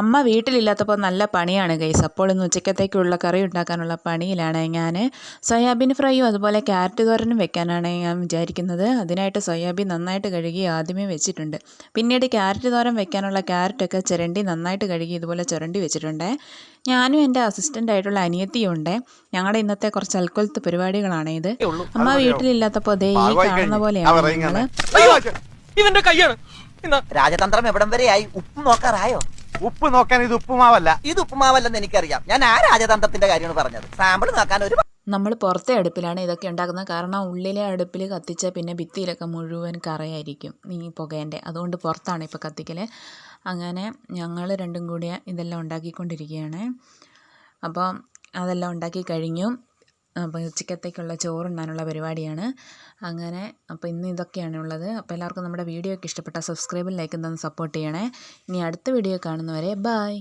അമ്മ വീട്ടിലില്ലാത്തപ്പോൾ നല്ല പണിയാണ് ഗൈസ്. അപ്പോൾ ഇന്ന് ഉച്ചക്കത്തേക്കുള്ള കറി ഉണ്ടാക്കാനുള്ള പണിയിലാണ് ഞാൻ. സോയാബീൻ ഫ്രൈയും അതുപോലെ ക്യാരറ്റ് തോരനും വെക്കാനാണ് ഞാൻ വിചാരിക്കുന്നത്. അതിനായിട്ട് സോയാബീൻ നന്നായിട്ട് കഴുകി ആദ്യമേ വെച്ചിട്ടുണ്ട്. പിന്നീട് ക്യാരറ്റ് തോരൻ വെക്കാനുള്ള ക്യാരറ്റൊക്കെ ചിരണ്ടി നന്നായിട്ട് കഴുകി ഇതുപോലെ ചുരണ്ടി വെച്ചിട്ടുണ്ട്. ഞാനും എൻ്റെ അസിസ്റ്റൻ്റായിട്ടുള്ള അനിയത്തിയും ഉണ്ട്. ഞങ്ങളുടെ ഇന്നത്തെ കുറച്ച് അൽക്കൊലത്ത് പരിപാടികളാണ് ഇത്. അമ്മ വീട്ടിലില്ലാത്തപ്പോൾ ദേ ഈ കാണുന്ന പോലെയാണ് ഞങ്ങൾ. ഇവന്റെ കയ്യാണ്. രാജതന്ത്രം എവിടം വരെയായി? ഉപ്പ് നോക്കാറായോ? ഉപ്പ് നോക്കാൻ ഇത് ഉപ്പുമാവല്ല. ഇത് ഉപ്പുമാവല്ലെന്ന് എനിക്കറിയാം. ഞാൻ ആ രാജതന്ത്രത്തിന്റെ കാര്യമാണ് പറഞ്ഞത്. സാമ്പിൾ നോക്കാൻ ഒരു നമ്മൾ പുറത്തെ അടുപ്പിലാണ് ഇതൊക്കെ ഉണ്ടാക്കുന്നത്. കാരണം ഉള്ളിലെ അടുപ്പിൽ കത്തിച്ച പിന്നെ ഭിത്തിയിലൊക്കെ മുഴുവൻ കറയായിരിക്കും ഈ പുകേൻ്റെ. അതുകൊണ്ട് പുറത്താണ് ഇപ്പോൾ കത്തിക്കൽ. അങ്ങനെ ഞങ്ങൾ രണ്ടും കൂടി ഇതെല്ലാം ഉണ്ടാക്കിക്കൊണ്ടിരിക്കുകയാണ്. അപ്പോൾ അതെല്ലാം ഉണ്ടാക്കി കഴിഞ്ഞു. അപ്പോൾ ഉച്ചക്കത്തേക്കുള്ള ചോറുണ്ണാനുള്ള പരിപാടിയാണ്. അങ്ങനെ അപ്പോൾ ഇന്ന് ഇതൊക്കെയാണ് ഉള്ളത്. അപ്പോൾ എല്ലാവർക്കും നമ്മുടെ വീഡിയോ ഒക്കെ ഇഷ്ടപ്പെട്ടാൽ സബ്സ്ക്രൈബും ലൈക്കും തന്ന് സപ്പോർട്ട് ചെയ്യണേ. ഇനി അടുത്ത വീഡിയോ കാണുന്നവരെ ബായ്.